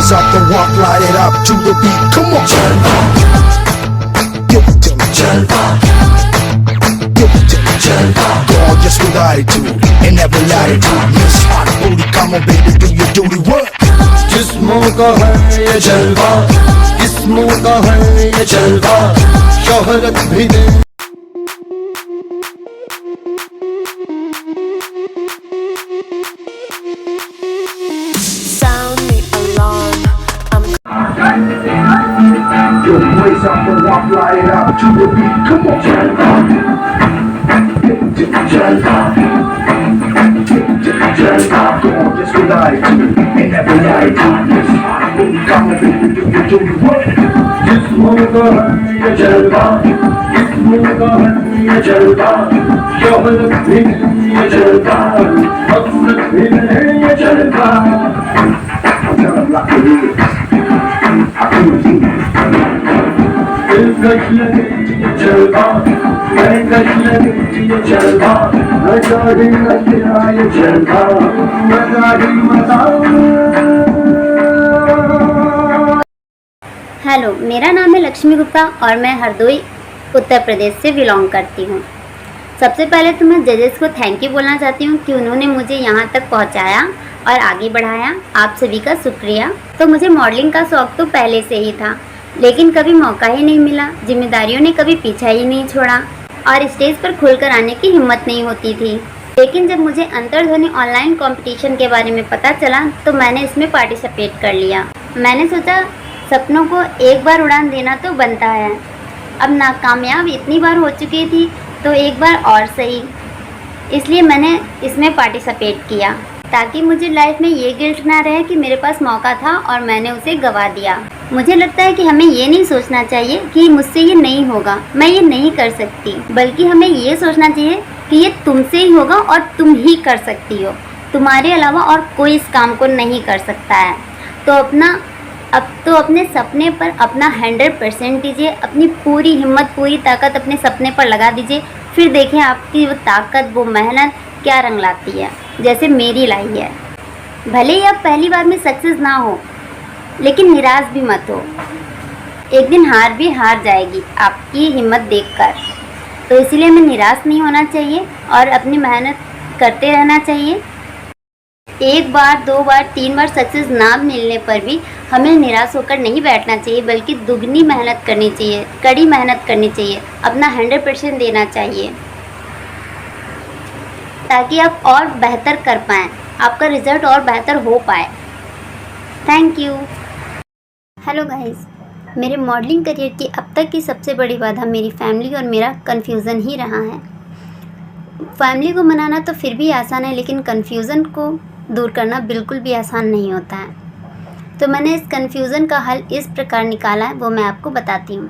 blaze up the walk, light it up to the beat. Come on, Jalva. Give it to me, Jalva. Give it to me, Jalva. Gorgeous with attitude and every latitude. Miss Hot Booty, come on, baby, do your duty work. जिस्मों का है ये जलवा, किस्मों का है ये जलवा, शोहरत भी दे। Yo, blaze up the walk, light it up to the beat. Come on, Jalva. Give it to me, Jalva. Give it to me, Jalva. Gorgeous with attitude and every latitude. Miss Hot Booty, come on, baby, do your duty work. जिस्मों का है ये जलवा, किस्मों का है ये जलवा, शोहरत भी दे ये जलवा, मकसद भी दे ये जलवा। दिलकश लगे ये जलवा, दिलकश लगे ये जलवा, मजा ही लगे ये जलवा, मजा ही मजा। हेलो, मेरा नाम है लक्ष्मी गुप्ता और मैं हरदोई उत्तर प्रदेश से बिलोंग करती हूँ। सबसे पहले तो मैं जजेस को थैंक यू बोलना चाहती हूँ कि उन्होंने मुझे यहाँ तक पहुँचाया और आगे बढ़ाया। आप सभी का शुक्रिया। तो मुझे मॉडलिंग का शौक़ तो पहले से ही था, लेकिन कभी मौका ही नहीं मिला। जिम्मेदारियों ने कभी पीछा ही नहीं छोड़ा और स्टेज पर खुलकर आने की हिम्मत नहीं होती थी। लेकिन जब मुझे अंतर्ध्वनि ऑनलाइन कंपटीशन के बारे में पता चला तो मैंने इसमें पार्टिसिपेट कर लिया। मैंने सोचा सपनों को एक बार उड़ान देना तो बनता है। अब नाकामयाब इतनी बार हो चुकी थी तो एक बार और सही, इसलिए मैंने इसमें पार्टिसिपेट किया ताकि मुझे लाइफ में ये गिल्ट ना रहे कि मेरे पास मौका था और मैंने उसे गंवा दिया। मुझे लगता है कि हमें ये नहीं सोचना चाहिए कि मुझसे ये नहीं होगा, मैं ये नहीं कर सकती, बल्कि हमें ये सोचना चाहिए कि ये तुमसे ही होगा और तुम ही कर सकती हो। तुम्हारे अलावा और कोई इस काम को नहीं कर सकता है। तो अपने सपने पर अपना 100% दीजिए, अपनी पूरी हिम्मत पूरी ताकत अपने सपने पर लगा दीजिए। फिर देखें आपकी वो ताकत वो मेहनत क्या रंग लाती है, जैसे मेरी लाई है। भले ही आप पहली बार में सक्सेस ना हो, लेकिन निराश भी मत हो। एक दिन हार भी हार जाएगी आपकी हिम्मत देखकर। तो इसीलिए हमें निराश नहीं होना चाहिए और अपनी मेहनत करते रहना चाहिए। एक बार 2 बार 3 बार सक्सेस ना मिलने पर भी हमें निराश होकर नहीं बैठना चाहिए, बल्कि दुगनी मेहनत करनी चाहिए, कड़ी मेहनत करनी चाहिए, अपना 100% देना चाहिए ताकि आप और बेहतर कर पाएँ, आपका रिज़ल्ट और बेहतर हो पाए। Thank you. हेलो गाइस, मेरे मॉडलिंग करियर की अब तक की सबसे बड़ी बाधा मेरी फैमिली और मेरा कन्फ्यूज़न ही रहा है। फैमिली को मनाना तो फिर भी आसान है, लेकिन कन्फ्यूज़न को दूर करना बिल्कुल भी आसान नहीं होता है। तो मैंने इस कन्फ्यूज़न का हल इस प्रकार निकाला है, वो मैं आपको बताती हूँ।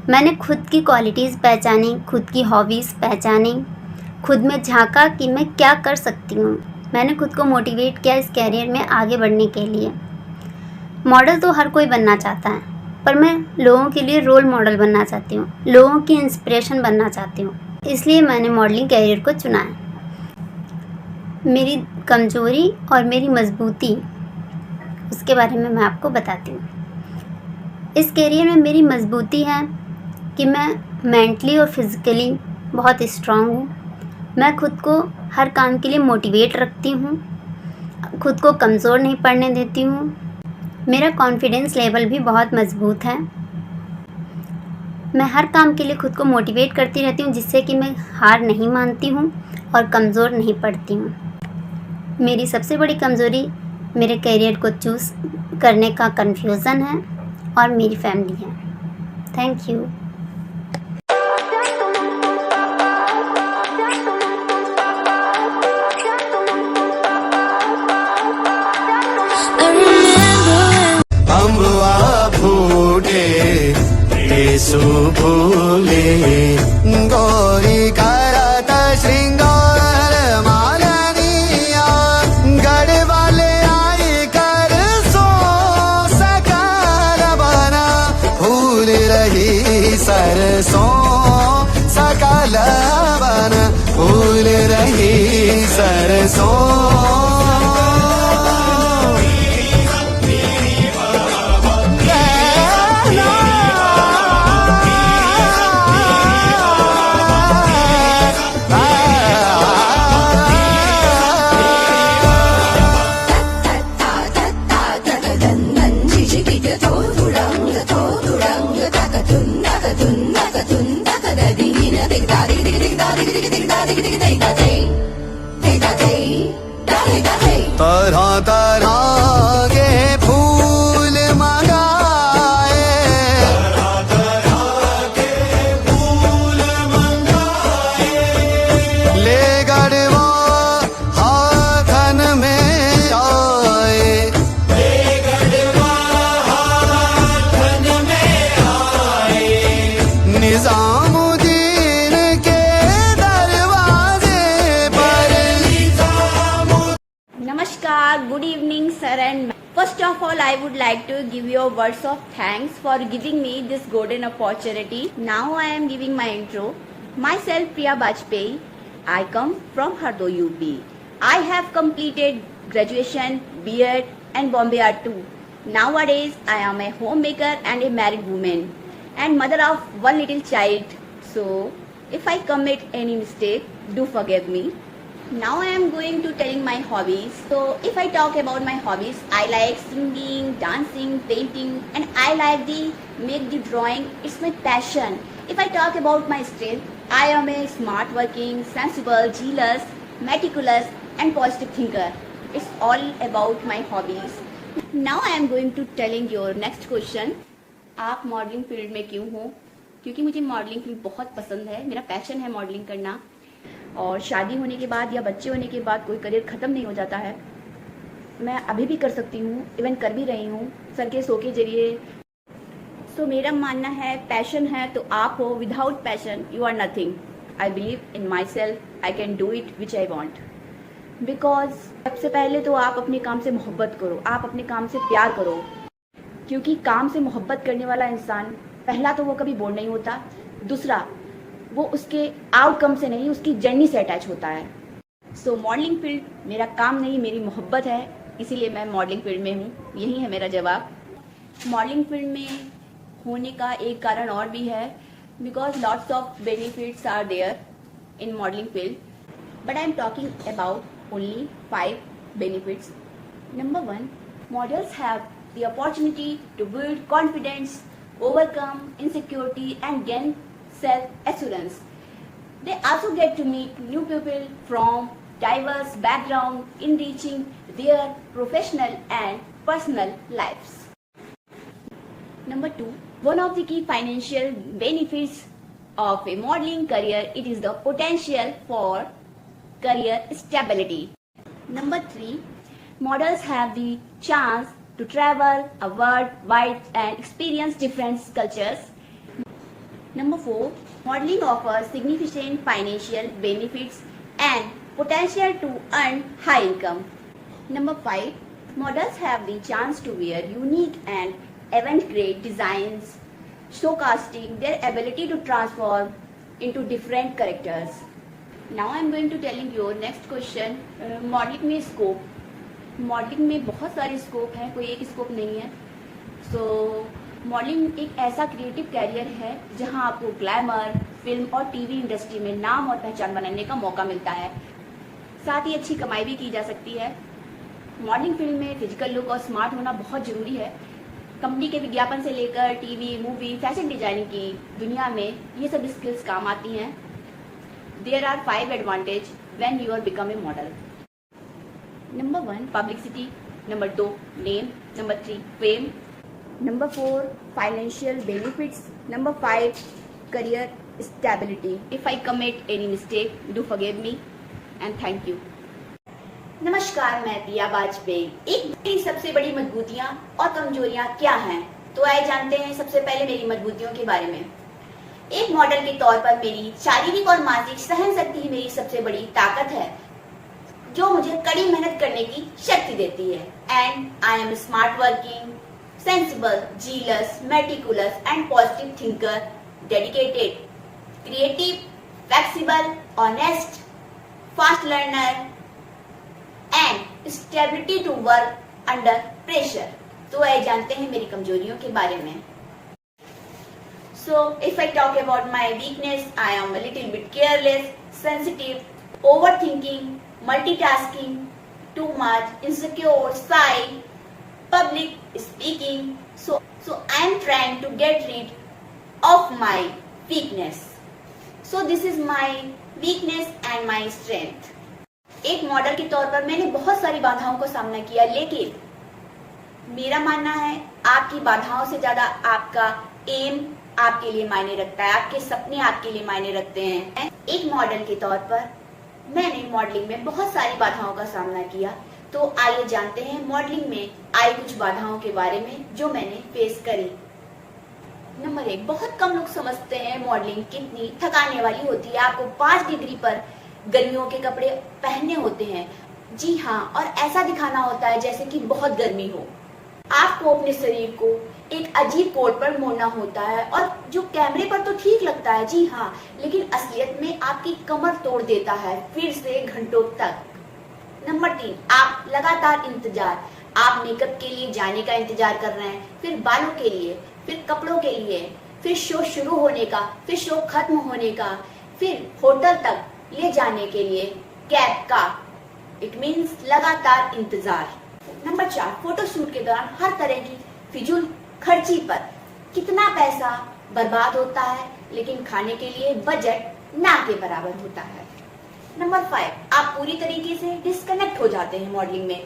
मैंने खुद की क्वालिटीज़ पहचानी, खुद की हॉबीज़ पहचानी, खुद में झांका कि मैं क्या कर सकती हूँ। मैंने खुद को मोटिवेट किया इस कैरियर में आगे बढ़ने के लिए। मॉडल तो हर कोई बनना चाहता है, पर मैं लोगों के लिए रोल मॉडल बनना चाहती हूँ, लोगों की इंस्पिरेशन बनना चाहती हूँ। इसलिए मैंने मॉडलिंग कैरियर को चुना है। मेरी कमज़ोरी और मेरी मजबूती, उसके बारे में मैं आपको बताती हूँ। इस कैरियर में मेरी मजबूती है कि मैं मेंटली और फिज़िकली बहुत स्ट्रांग हूँ। मैं खुद को हर काम के लिए मोटिवेट रखती हूँ, खुद को कमज़ोर नहीं पड़ने देती हूँ। मेरा कॉन्फिडेंस लेवल भी बहुत मजबूत है। मैं हर काम के लिए खुद को मोटिवेट करती रहती हूँ, जिससे कि मैं हार नहीं मानती हूँ और कमज़ोर नहीं पड़ती हूँ। मेरी सबसे बड़ी कमज़ोरी मेरे करियर को चूज़ करने का कन्फ्यूज़न है और मेरी फैमिली है। Thank you. गौरी करत श्रृंगार मालनिया गढ़वाले आई कर सो सकार बना फूल रही सरसों सकल बना फूल रही सरसों तरह तरह के फूल मंगाए, ले गढ़वा हाथन में आए, निजामुद्दीन के दरवाजे पर। Namaskar, good evening, sir and ma'am. First of all, I would like to give you words of thanks for giving me this golden opportunity. Now I am giving my intro. Myself, Priya Bajpayee. I come from Hardoi, UP. I have completed graduation, B.Ed and Bombay Art too. Nowadays, I am a homemaker and a married woman and mother of one little child. So, if I commit any mistake, do forgive me. Now I am going to telling my hobbies. So if I talk about my hobbies, I like singing, dancing, painting, and I like the make the drawing. It's my passion. If I talk about my strength, I am a smart working, sensible, zealous, meticulous, and positive thinker. It's all about my hobbies. Now I am going to telling your next question. आप modelling field में क्यों हो? क्योंकि मुझे modelling field बहुत पसंद है. मेरा पैशन है मॉडलिंग करना. और शादी होने के बाद या बच्चे होने के बाद कोई करियर ख़त्म नहीं हो जाता है. मैं अभी भी कर सकती हूँ, इवन कर भी रही हूँ सर के शो के जरिए. सो मेरा मानना है पैशन है तो आप हो. Without passion you are nothing. I believe in myself. I can do it which I want. Because सबसे पहले तो आप अपने काम से मोहब्बत करो. आप अपने काम से प्यार करो. क्योंकि काम से मोहब्बत करने वाला इंसान पहला तो वो कभी बोर नहीं होता. दूसरा वो उसके आउटकम से नहीं, उसकी जर्नी से अटैच होता है. सो मॉडलिंग फील्ड मेरा काम नहीं, मेरी मोहब्बत है. इसीलिए मैं मॉडलिंग फील्ड में हूँ. यही है मेरा जवाब. मॉडलिंग फील्ड में होने का एक कारण और भी है. Because lots of benefits are there in modelling field. But I am talking about only 5 benefits. Number 1, models have the opportunity to build confidence, overcome insecurity and gain self-assurance. They also get to meet new people from diverse backgrounds, enriching their professional and personal lives. Number 2, one of the key financial benefits of a modeling career, it is the potential for career stability. Number 3, models have the chance to travel a worldwide and experience different cultures. Number 4, modeling offers significant financial benefits and potential to earn high income. Number 5, models have the chance to wear unique and avant-garde designs, showcasing their ability to transform into different characters. Now I am going to telling you next question. Modelling में scope. Modelling में बहुत सारे scope हैं, कोई एक scope नहीं है. सो modelling एक ऐसा क्रिएटिव कैरियर है जहां आपको ग्लैमर, फिल्म और टीवी इंडस्ट्री में नाम और पहचान बनाने का मौका मिलता है. साथ ही अच्छी कमाई भी की जा सकती है. मॉडलिंग फील्ड में फिजिकल लुक और स्मार्ट होना बहुत ज़रूरी है. कंपनी के विज्ञापन से लेकर टीवी, मूवी, फैशन डिजाइनिंग की दुनिया में ये सब स्किल्स काम आती हैं. There are 5 advantages when you are become a model. Number 1, publicity. Number 2, name. Number 3, fame. Number 4, financial benefits. Number 5, career stability. If I commit any mistake, do forgive me and thank you. नमस्कार, मैं प्रिया बाजपेयी. एक मेरी सबसे बड़ी मजबूतियाँ और कमजोरियाँ क्या हैं? तो आइए जानते हैं सबसे पहले मेरी मजबूतियों के बारे में. एक मॉडल के तौर पर मेरी शारीरिक और मानसिक सहन शक्ति ही मेरी सबसे बड़ी ताकत है, जो मुझे कड़ी मेहनत करने की शक्ति देती है. And I am smart working, sensible, zealous, meticulous and positive thinker, dedicated, creative, flexible, honest, fast learner and stability to work under pressure. तो आइए जानते हैं मेरी कमजोरियों के बारे में. So, if I talk about my weakness, I am a little bit careless, sensitive, overthinking, multitasking, too much, insecure, shy, public speaking. So I am trying to get rid of my weakness. So this is my weakness and my strength. एक model के तौर पर मैंने बहुत सारी बाधाओं का सामना किया, लेकिन मेरा मानना है आपकी बाधाओं से ज्यादा आपका एम आपके लिए मायने रखता है, आपके सपने आपके लिए मायने रखते हैं। एक मॉडल के तौर पर मैंने मॉडलिंग में बहुत सारी बाधाओं का सामना किया, तो आइए जानते हैं मॉडलिंग में आई कुछ बाधाओं के बारे में जो मैंने फेस करी। नंबर 1, बहुत कम लोग समझते हैं मॉडलिंग कितनी थकाने वाली होती है। आपको 5 डिग्री पर गर्मियों के कपड़े पहनने होते हैं, जी हाँ, और ऐसा दिखाना होता है जैसे कि बहुत गर्मी हो। आपको अपने शरीर को एक अजीब कोड पर मोड़ना होता है, और जो कैमरे पर तो ठीक लगता है, जी हाँ, लेकिन असलियत में आपकी कमर तोड़ देता है फिर से घंटों तक। नंबर 3, आप लगातार इंतजार, आप मेकअप के लिए जाने का इंतजार कर रहे हैं, फिर बालों के लिए, फिर कपड़ों के लिए, फिर शो शुरू होने का, फिर शो खत्म होने का, फिर होटल तक ले जाने के लिए कैब का। इट मीन्स लगातार इंतजार। नंबर 4, फोटोशूट के दौरान हर तरह की फिजूल खर्ची पर कितना पैसा बर्बाद होता है, लेकिन खाने के लिए बजट ना के बराबर होता है। नंबर 5, आप पूरी तरीके से डिस्कनेक्ट हो जाते हैं मॉडलिंग में।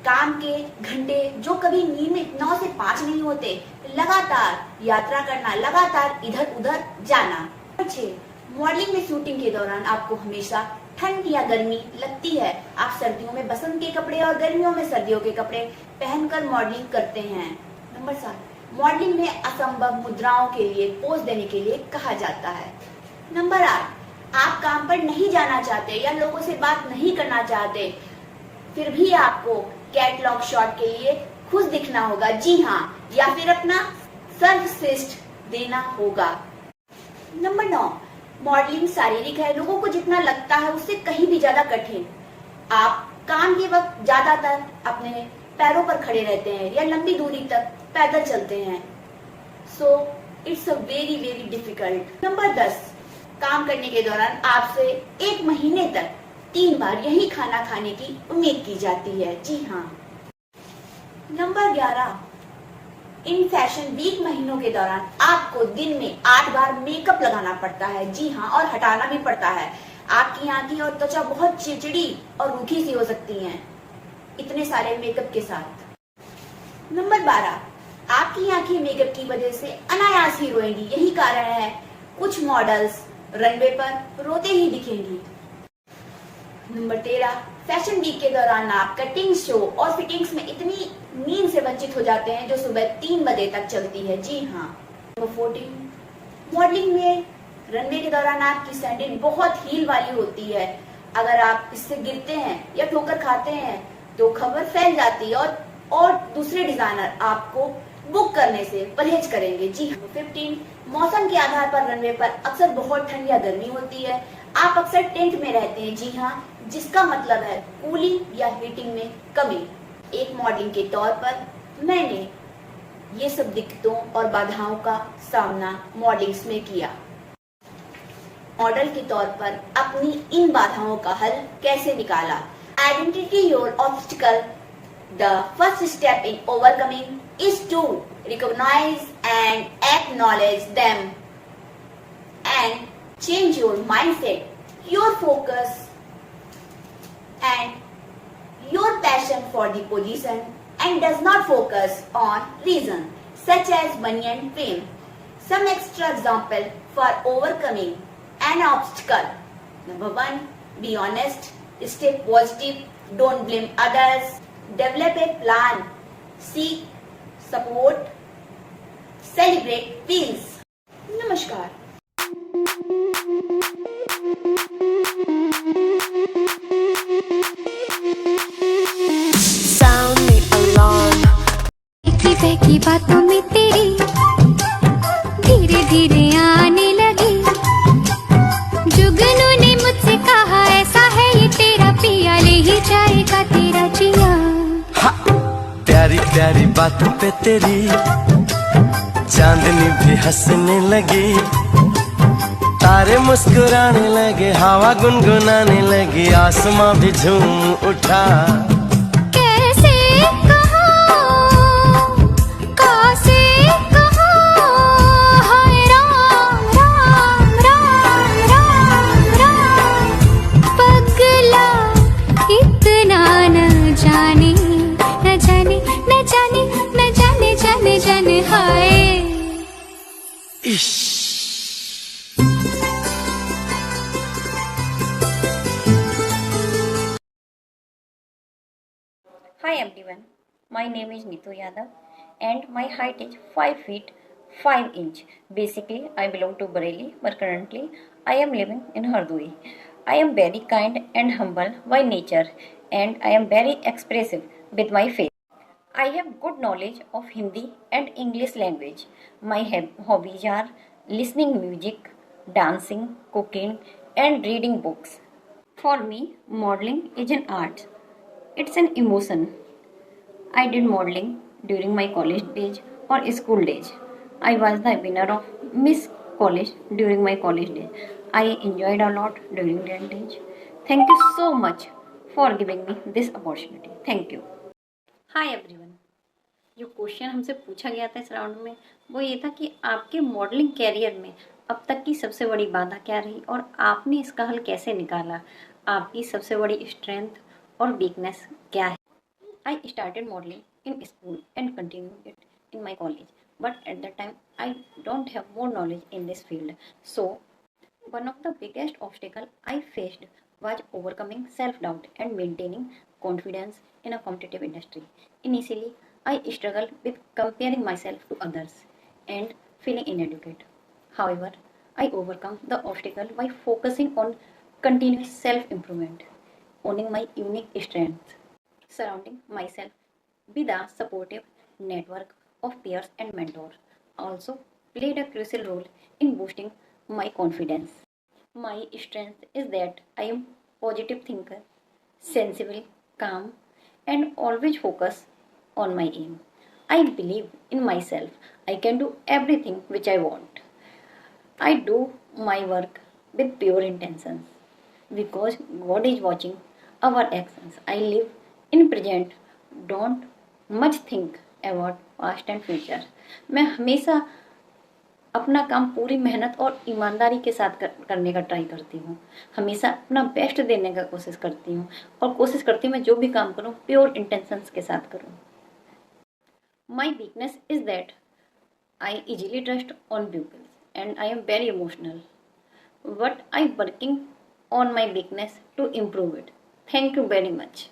काम के घंटे जो कभी नियमित 9 से 5 नहीं होते, लगातार यात्रा करना, लगातार इधर उधर जाना। नंबर 6, मॉडलिंग में शूटिंग के दौरान आपको हमेशा ठंड या गर्मी लगती है। आप सर्दियों में बसंत के कपड़े और गर्मियों में सर्दियों के कपड़े पहनकर मॉडलिंग करते हैं। नंबर 7, मॉडलिंग में असंभव मुद्राओं के लिए पोज देने के लिए कहा जाता है। नंबर 8, आप काम पर नहीं जाना चाहते या लोगों से बात नहीं करना चाहते, फिर भी आपको कैटलॉग शॉट के लिए खुश दिखना होगा, जी हाँ, या फिर अपना सर्वश्रेष्ठ देना होगा। नंबर 9, मॉडलिंग शारीरिक है, लोगों को जितना लगता है उससे कहीं भी ज्यादा कठिन। आप काम के वक्त ज्यादातर अपने पैरों पर खड़े रहते हैं या लंबी दूरी तक पैदल चलते हैं, so it's a very very difficult. Number 10, काम करने के दौरान आपसे 1 महीने तक 3 बार यही खाना खाने की उम्मीद की जाती है, जी हाँ। नंबर 11, इन फैशन वीक महीनों के दौरान आपको दिन में 8 बार मेकअप लगाना पड़ता है, जी हाँ, और हटाना भी पड़ता है। आपकी आंखें और त्वचा बहुत चिड़चिड़ी और रूखी सी हो सकती हैं इतने सारे मेकअप के साथ। नंबर 12, आपकी आंखें मेकअप की वजह से अनायास ही रोएंगी, यही कारण है कुछ मॉडल्स रनवे पर रोते ही दिखेंगी। नंबर 13, फैशन वीक के दौरान आप कटिंग शो और फिटिंग्स में इतनी नींद से वंचित हो जाते हैं जो सुबह 3 बजे तक चलती है, जी हाँ। नंबर 14, मॉडलिंग में रनवे के दौरान आपकी सैंडल बहुत हील वाली होती है। अगर आप इससे गिरते हैं या ठोकर खाते हैं तो खबर फैल जाती है और दूसरे डिजाइनर आपको बुक करने से परहेज करेंगे, जी हाँ। 15, मौसम के आधार पर रनवे पर अक्सर बहुत ठंड या गर्मी होती है। आप अक्सर टेंट में रहते हैं, जी हाँ, जिसका मतलब है कूलिंग या हीटिंग में कमी। एक मॉडलिंग के तौर पर मैंने ये सब दिक्कतों और बाधाओं का सामना मॉडलिंग्स में किया। मॉडल के तौर पर अपनी इन बाधाओं का हल कैसे निकाला? Identity your obstacle. The first step in overcoming is to recognise and acknowledge them and change your mindset, your focus and your passion for the position, and does not focus on reason such as money and fame. Some extra example for overcoming an obstacle. Number 1, be honest, stay positive, don't blame others, develop a plan, seek support, celebrate wins. नमस्कार। Sound the alarm. बहकी बातों में तेरी धीरे धीरे आने लगी। जुगनू ने मुझसे कहा ऐसा है ये तेरा पिया, ले ही जाएगा तेरा जिया। प्यारी प्यारी बातों पे तेरी चांदनी भी हंसने लगी, तारे मुस्कुराने लगे, हवा गुनगुनाने लगी, आसमां भी झूम उठा। कैसे कहो हाय राम राम राम राम राम। दिन हाय। Hi everyone, my name is Neetu Yadav and my height is 5 feet 5 inch. Basically, I belong to Bareilly, but currently I am living in Hardoi. I am very kind and humble by nature and I am very expressive with my face. I have good knowledge of Hindi and English language. My hobbies are listening music, dancing, cooking and reading books. For me, modeling is an art. It's an emotion. I did modeling during my college days or school days. I was the winner of Miss College during my college days. I enjoyed a lot during that days. Thank you so much for giving me this opportunity. Thank you. Hi everyone. जो question हमसे पूछा गया था इस round में वो ये था कि आपके मॉडलिंग कैरियर में अब तक की सबसे बड़ी बाधा क्या रही और आपने इसका हल कैसे निकाला, आपकी सबसे बड़ी स्ट्रेंथ और वीकनेस क्या है। I started modeling in school and continued it in my college, but at that time I don't have more knowledge in this field. So one of the biggest obstacle I faced was overcoming self-doubt and maintaining confidence in a competitive industry. Initially, I struggled with comparing myself to others and feeling inadequate. However, I overcome the obstacle by focusing on continuous self-improvement, owning my unique strengths, surrounding myself with a supportive network of peers and mentors also played a crucial role in boosting my confidence. My strength is that I am positive thinker, sensible, calm, and always focus on my aim. I believe in myself. I can do everything which I want. I do my work with pure intentions because God is watching our actions. I live in present, don't much think about past and future. मैं हमेशा अपना काम पूरी मेहनत और ईमानदारी के साथ करने का ट्राई करती हूँ, हमेशा अपना बेस्ट देने का कोशिश करती हूँ और कोशिश करती हूँ मैं जो भी काम करूँ प्योर इंटेंशंस के साथ करूँ। My weakness is that I easily trust on people's and I am very emotional, but I working on my weakness to improve it. Thank you very much.